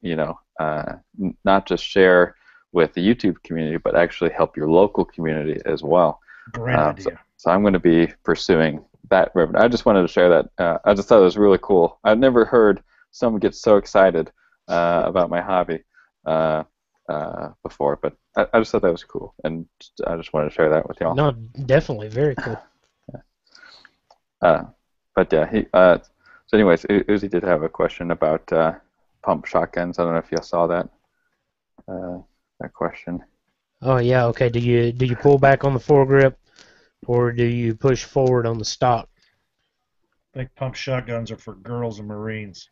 Not just share with the YouTube community, but actually help your local community as well. Great idea. So I'm going to be pursuing that revenue. I just wanted to share that. I just thought it was really cool. I've never heard someone get so excited about my hobby before, but I just thought that was cool, and I just wanted to share that with y'all. No, definitely, very cool. But yeah, so anyways, Uzi did have a question about pump shotguns. I don't know if y'all saw that question. Oh yeah, okay. Do you pull back on the foregrip, or do you push forward on the stock? I think pump shotguns are for girls and Marines.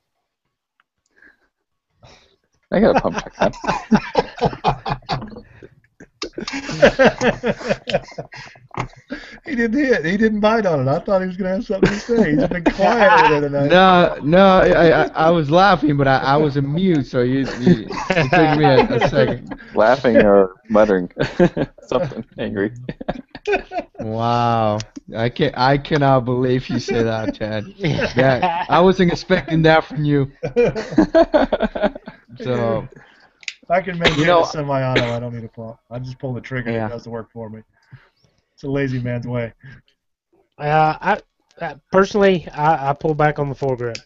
I got a pump shotgun. He didn't hit. He didn't bite on it. I thought he was going to have something to say. He's been quiet over there tonight. No, I was laughing, but I was on mute, so it took me a second. Laughing or muttering something angry. Wow, I cannot believe you said that, Chad. Yeah, I wasn't expecting that from you. So I can maintain You know- a semi-auto. I don't need a pump. I just pull the trigger and Yeah. it does the work for me. It's a lazy man's way. I personally, I pull back on the foregrip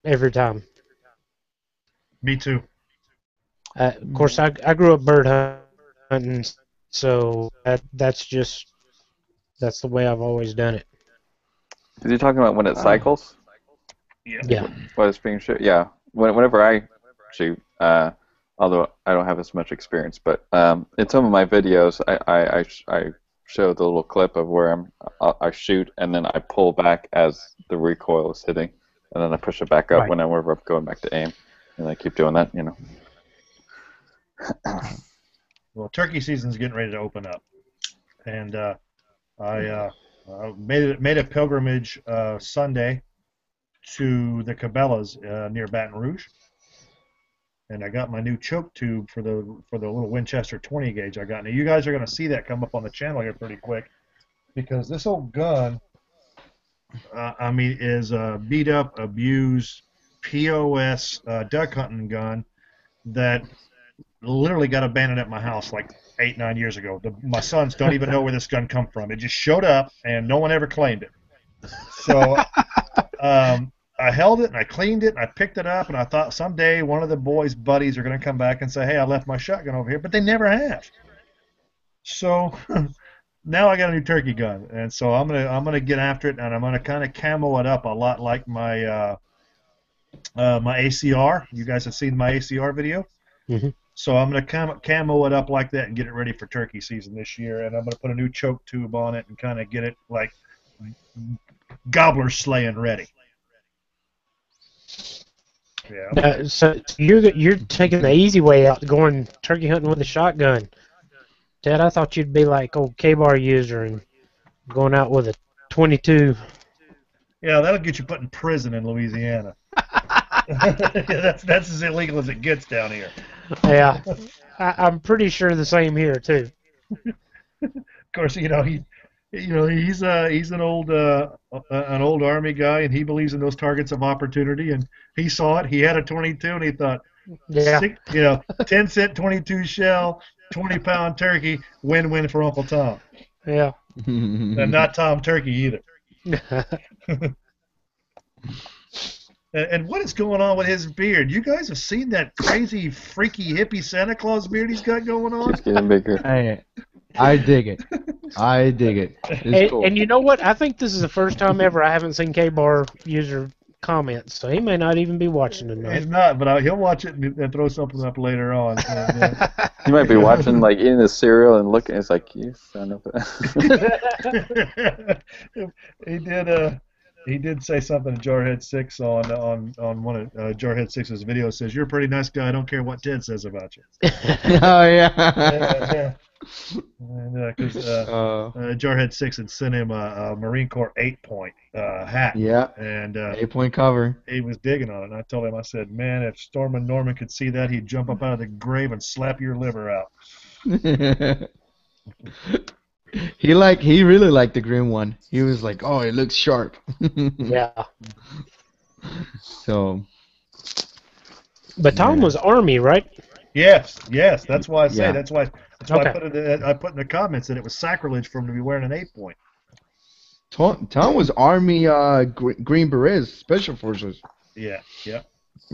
every time. Me too. Of course, I grew up bird hunting, so that's the way I've always done it. Is he talking about when it cycles? Yeah. What it's being shoot? Yeah. Whenever I shoot, although I don't have as much experience, but in some of my videos, I show the little clip of where I shoot and then I pull back as the recoil is hitting, and then I push it back up Right. whenever I'm going back to aim, and I keep doing that, Well, turkey season's getting ready to open up, and I made a pilgrimage Sunday to the Cabela's near Baton Rouge, and I got my new choke tube for the little Winchester 20 gauge I got. Now you guys are going to see that come up on the channel here pretty quick, because this old gun, is a beat up, abused POS duck hunting gun that literally got abandoned at my house like 8-9 years ago. My sons don't even know where this gun come from. It just showed up and no one ever claimed it. So I held it and I cleaned it and I picked it up and I thought someday one of the boys' buddies are going to come back and say, hey, I left my shotgun over here, but they never have. So now I got a new turkey gun, and so I'm gonna get after it, and I'm gonna kind of camo it up a lot like my my ACR. You guys have seen my ACR video. Mm-hmm. So I'm going to camo it up like that and get it ready for turkey season this year. And I'm going to put a new choke tube on it and kind of get it like gobbler slaying ready. Yeah. So you're taking the easy way out, going turkey hunting with a shotgun. Ted, I thought you'd be like old K-bar user and going out with a 22. Yeah, that'll get you put in prison in Louisiana. that's as illegal as it gets down here. Yeah, I'm pretty sure the same here too. Of course, he's an old Army guy, and he believes in those targets of opportunity. And he saw it. He had a 22, and he thought, Yeah. 10-cent 22 shell, 20-pound turkey, win-win for Uncle Tom. Yeah. And not Tom Turkey either. And what is going on with his beard? You guys have seen that crazy, freaky, hippie Santa Claus beard he's got going on? Keeps getting bigger. Hey, I dig it. I dig it. It's cool. And you know what? I think this is the first time ever I haven't seen K-bar user comments, so he may not even be watching tonight. He's not, but he'll watch it and throw something up later on. So, He might be watching, like, eating his cereal and looking. It's like, you son of a... He did say something to Jarhead 6 on one of Jarhead 6's videos. Says, you're a pretty nice guy. I don't care what Ted says about you. Oh yeah. Because Jarhead 6 had sent him a Marine Corps 8-point hat. Yeah. And 8-point cover. he was digging on it. And I told him, I said, man, if Stormin' Norman could see that, he'd jump up out of the grave and slap your liver out. He really liked the green one. He was like, oh, it looks sharp. Yeah. So. But Tom was Army, right? Yes. That's why I say. Yeah. That's why Okay. I put in the comments that it was sacrilege for him to be wearing an 8-point. Tom was Army Green Berets, Special Forces. Yeah.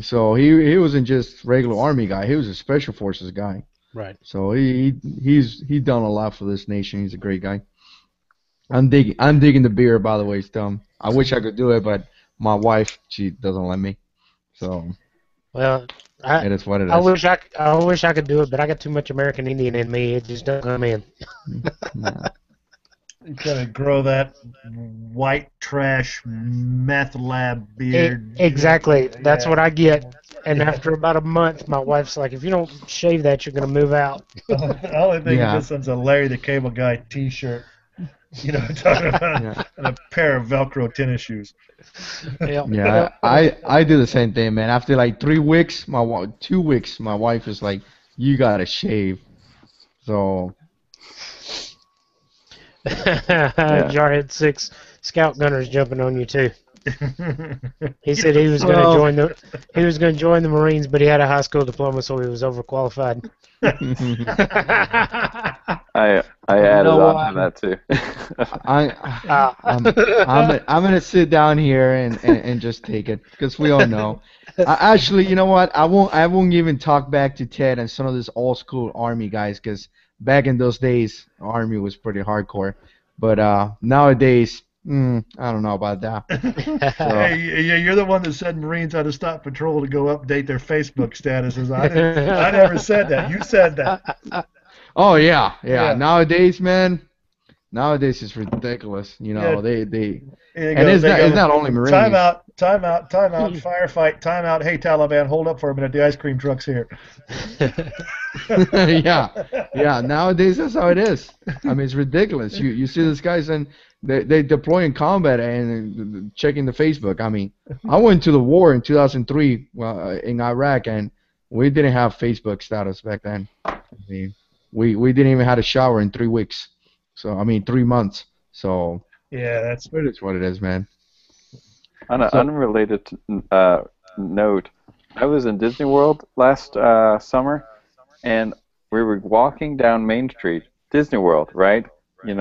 So he wasn't just regular Army guy. He was a Special Forces guy. Right. So he's done a lot for this nation. He's a great guy. I'm digging the beer, by the way, Tom. I wish I could do it, but my wife, she doesn't let me. So Well, it is what it is. I wish I could do it, but I got too much American Indian in me. It just doesn't come in. Nah. You kind of grow that white trash meth lab beard. Exactly. That's Yeah. what I get. And Yeah. after about a month, my wife's like, if you don't shave that, you're going to move out. The only thing he Yeah, just sends a Larry the Cable Guy T-shirt. Talking about yeah, and a pair of Velcro tennis shoes. Yep. yeah. Yep. I do the same thing, man. After like 3 weeks, 2 weeks, my wife is like, "You gotta shave." So Yeah. Jarhead 6 Scout Gunners jumping on you too. He said Yes. well, he was going to join the Marines, but he had a high school diploma, so he was overqualified. I you added know on to what? that too. I Ah. I'm gonna sit down here and just take it because we all know. Actually, you know what? I won't even talk back to Ted and some of this old school army guys because back in those days, army was pretty hardcore. But nowadays, I don't know about that. So Hey, yeah, you're the one that said Marines ought to stop patrol to go update their Facebook statuses. I never said that. You said that. oh yeah, yeah. Yeah, Nowadays it's ridiculous. yeah. They They and go, it's they not it's go. not only Time Marines. out, time out, time out. Firefight, time out. Hey, Taliban, hold up for a minute. The ice cream truck's here. Yeah, yeah. Nowadays, that's how it is. I mean, it's ridiculous. You see these guys and they deploy in combat and checking the Facebook. I mean, I went to the war in 2003 in Iraq, and we didn't have Facebook status back then. I mean, we didn't even have a shower in 3 weeks. So I mean, 3 months. So Yeah, that's it is what it is, man. On an So unrelated note, I was in Disney World last summer, and we were walking down Main Street, Disney World, right? You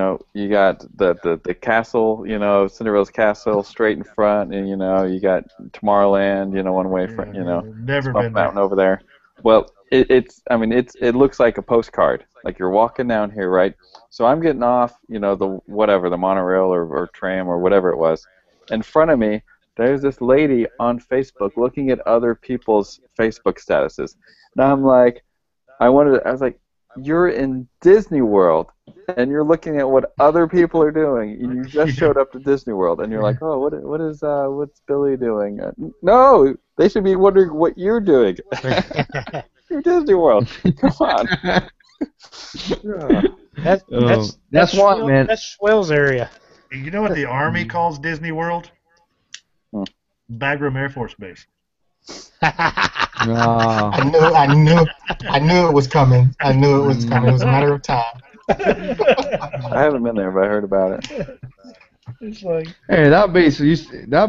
got the castle, Cinderella's castle straight in front, and you got Tomorrowland, one way front, never Smoke been there. Mountain over there. Well, I mean, it looks like a postcard. Like you're walking down here, right? So I'm getting off, the monorail or tram or whatever it was. In front of me, there's this lady on Facebook looking at other people's Facebook statuses. Now I was like, you're in Disney World and you're looking at what other people are doing. And you just showed up to Disney World and you're like, oh, what's Billy doing? No, they should be wondering what you're doing. You're Disney World. Come on. Yeah. that's why, man. That's Swell's area. You know what the Army calls Disney World? Hmm. Bagram Air Force Base. Uh, I knew it was coming. I knew it was coming. It was a matter of time. I haven't been there, but I heard about it. It's like, Hey, that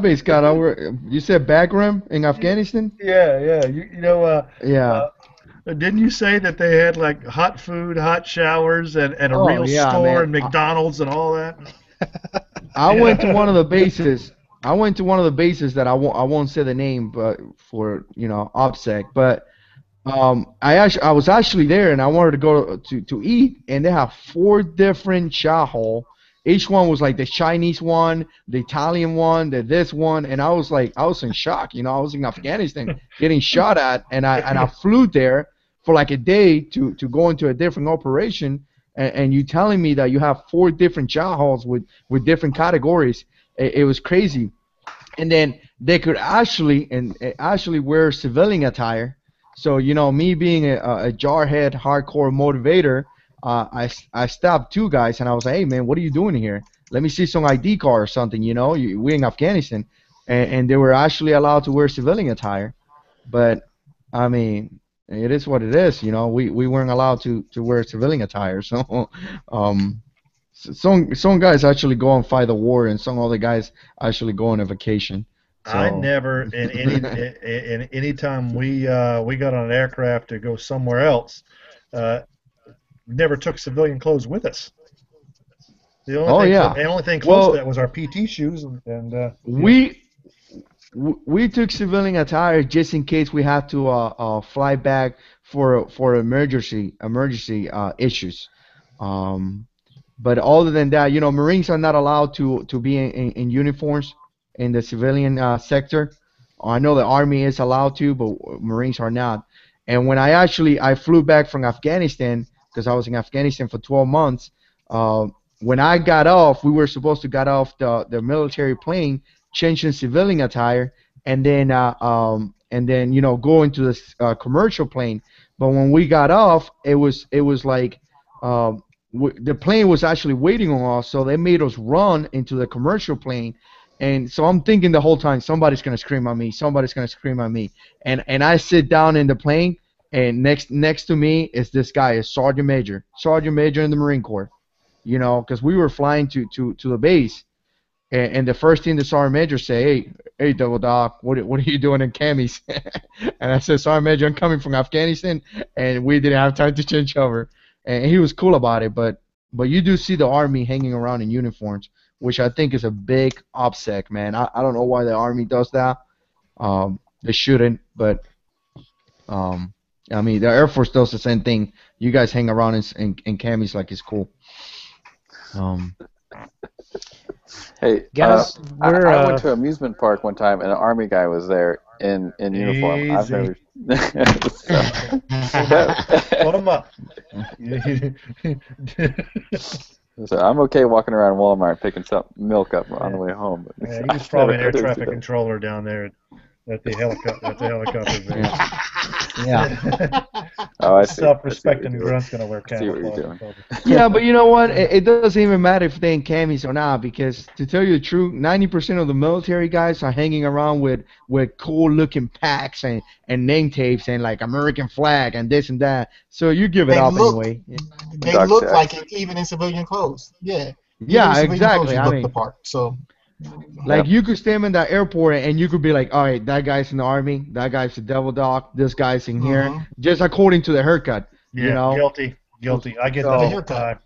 base got over. You said Bagram in Afghanistan? yeah. Yeah. Didn't you say that they had like hot food, hot showers, and a Oh real yeah, store man. and McDonald's and all that? I went to one of the bases. I went to one of the bases that I won't say the name, but for OPSEC. But I was actually there, and I wanted to go to eat, and they have 4 different chow hall. Each one was like the Chinese one, the Italian one, the this one, and I was in shock. I was in Afghanistan getting shot at, and I flew there for like a day to go into a different operation, and you telling me that you have 4 different chow halls with different categories. It was crazy. And then they could actually wear civilian attire. So me being a jarhead hardcore motivator, I stopped 2 guys and I was like, hey man, what are you doing here? Let me see some ID card or something. We're in Afghanistan, and they were actually allowed to wear civilian attire. But I mean, it is what it is. We weren't allowed to wear civilian attire. So um, some guys actually go and fight the war, and some other guys actually go on a vacation. I So never in any time we got on an aircraft to go somewhere else, uh, never took civilian clothes with us. oh yeah, The only thing close to well that was our PT shoes and we we took civilian attire just in case we had to fly back for emergency issues. Um, but other than that, Marines are not allowed to be in uniforms in the civilian sector. I know the Army is allowed to, but Marines are not. And when I flew back from Afghanistan because I was in Afghanistan for 12 months. Uh, when I got off, we were supposed to get off the military plane, change in civilian attire, and then go into this commercial plane. But when we got off, it was like the plane was actually waiting on us, so they made us run into the commercial plane. And so I'm thinking the whole time, somebody's gonna scream at me, somebody's gonna scream at me. And I sit down in the plane, and next to me is this guy, a sergeant major in the Marine Corps. Because we were flying to the base, and the first thing the sergeant major say, hey, Double Doc, what are you doing in camis? And I said, Sergeant Major, I'm coming from Afghanistan, and we didn't have time to change over. And he was cool about it, but you do see the Army hanging around in uniforms, which I think is a big upset, man. I don't know why the Army does that. They shouldn't, but I mean, the Air Force does the same thing. You guys hang around in camis like it's cool. Hey, Guys, I went to an amusement park one time, and an Army guy was there in uniform. I've Easy. never. Put them up. So I'm okay walking around Walmart picking some milk up on the way home. But Yeah, he was probably an air traffic controller down there at the helicopter base. Yeah. Oh, I see. Self-respecting grunt's gonna wear I see what you're camouflage. doing. Yeah, but you know what? It doesn't even matter if they're in camis or not, because to tell you the truth, 90% of the military guys are hanging around with cool-looking packs and name tapes and like American flag and this and that. So you give it They up look- anyway. They Dark look Jack. like it even in civilian clothes. Yeah. Yeah, Even in civilian exactly. clothes, you I look mean, the part. So. like you could stand in that airport and you could be like, all right, that guy's in the Army, that guy's a Devil Dog, this guy's in here, Mhm. just according to the haircut. Yeah, guilty. I get that So- all the time.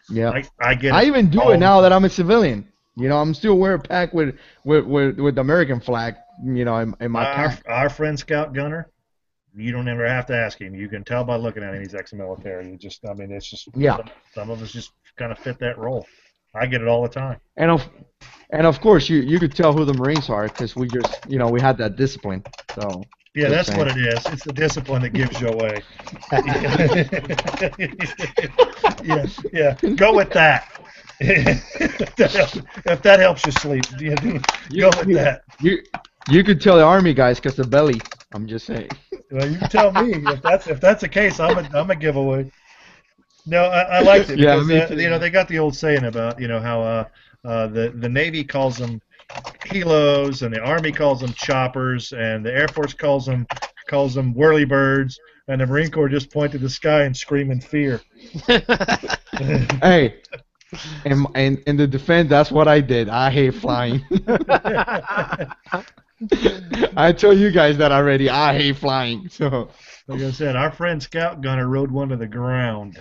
Yeah. I get it. I even do all it now that I'm a civilian. I'm still wearing a pack with the American flag, in my pack. Our friend Scout Gunner, you don't ever have to ask him. You can tell by looking at him he's ex-military. It's just Yeah. some of us just kind of fit that role. I get it all the time. And of course you could tell who the Marines are because we just we had that discipline. So Yeah, Just that's what it is. It's the discipline that gives you away. yeah. Go with that. If that helps you sleep, go with that. you could tell the Army guys because the belly. I'm just saying. Well, you tell me if that's the case. I'm a giveaway. No, I liked it Yeah, because me too. they got the old saying about how the Navy calls them helos and the Army calls them choppers and the Air Force calls them whirlybirds and the Marine Corps just point to the sky and scream in fear. Hey, and in the defense, that's what I did. I hate flying. I told you guys that already. I hate flying. So Like I said, our friend Scout Gunner rode one to the ground.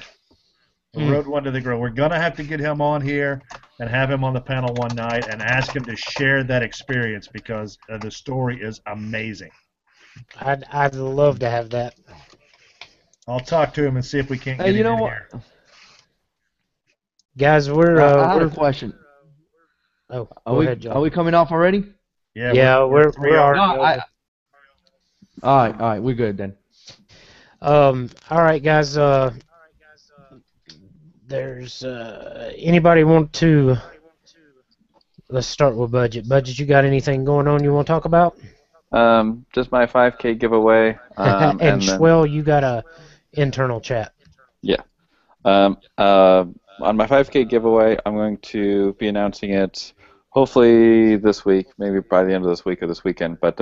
Rode one to the ground. We're gonna have to get him on here and have him on the panel one night and ask him to share that experience because the story is amazing. I'd love to have that. I'll talk to him and see if we can't get hey, him you know in what? here. Guys, we're I had a we're question. oh, Are go we ahead, John. are we coming off already? Yeah, we're already No, over. all right, we're good then. All right, guys. There's anybody want to? Let's start with budget. Budget, you got anything going on you want to talk about? Just my 5K giveaway. And then, Schwell, you got a internal chat. yeah. On my 5K giveaway, I'm going to be announcing it hopefully this week, maybe by the end of this week or this weekend. But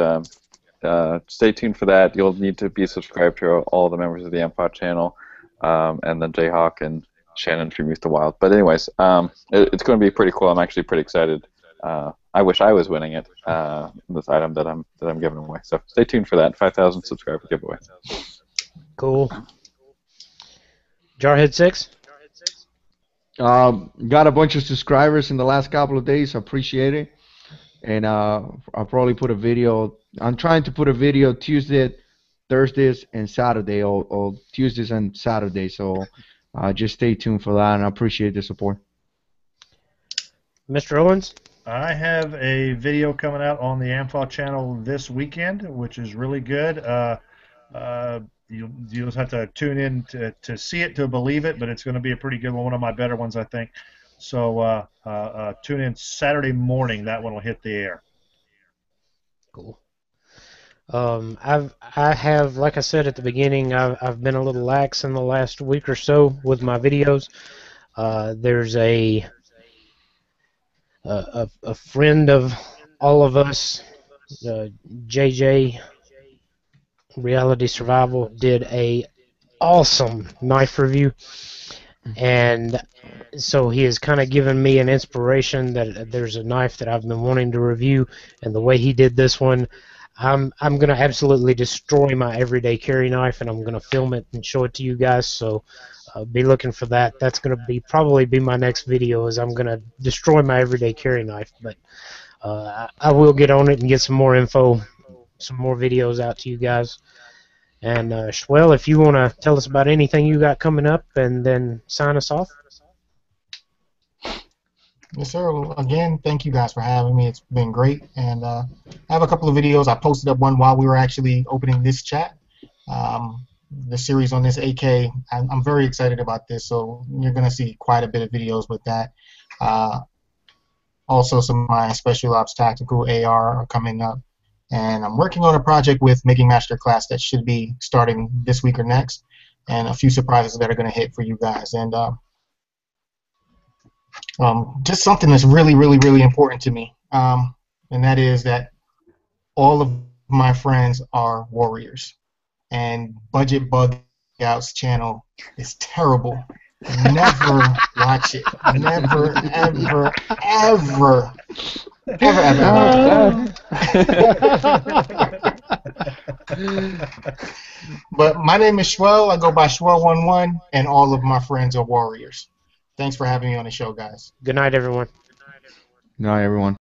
stay tuned for that. You'll need to be subscribed to all the members of the AMFAW channel, and then Jayhawk and Shannon from Youth to Wild. But anyways, it's going to be pretty cool. I'm actually pretty excited. I wish I was winning it. This item that I'm giving away. So stay tuned for that 5,000 subscriber giveaway. Cool. Jarhead 6. Got a bunch of subscribers in the last couple of days. Appreciate it. And I'll probably put a video. I'm trying to put a video Tuesday, Thursdays, and Saturday, or Tuesdays and Saturdays. So just stay tuned for that, and I appreciate the support. Mr. Owens? I have a video coming out on the AMFAW channel this weekend, which is really good. you'll just have to tune in to see it to believe it, but it's going to be a pretty good one of my better ones, I think. So tune in Saturday morning. That one will hit the air. Cool. I have, like I said at the beginning, I've been a little lax in the last week or so with my videos. There's a friend of all of us, JJ Reality Survival, did a awesome knife review, and so he has kind of given me an inspiration that there's a knife that I've been wanting to review, and the way he did this one, I'm gonna absolutely destroy my everyday carry knife, and I'm gonna film it and show it to you guys. So be looking for that. That's gonna probably be my next video. Is I'm gonna destroy my everyday carry knife, but I will get on it and get some more info, some more videos out to you guys. And Schwell, if you want to tell us about anything you got coming up, and then sign us off. Yes, sir. Well, again, thank you guys for having me. It's been great. And I have a couple of videos. I posted up one while we were actually opening this chat. The series on this AK, I'm very excited about this. So you're going to see quite a bit of videos with that. Also, some of my Special Ops Tactical AR are coming up. And I'm working on a project with Making Masterclass that should be starting this week or next. And a few surprises that are going to hit for you guys. And just something that's really, really, really important to me, and that is that all of my friends are warriors, and Budget Bug Out's channel is terrible. Never watch it. Never, ever, ever, ever, ever. But my name is Shwell. I go by Shwell11, and all of my friends are warriors. Thanks for having me on the show, guys. Good night, everyone. Good night, everyone.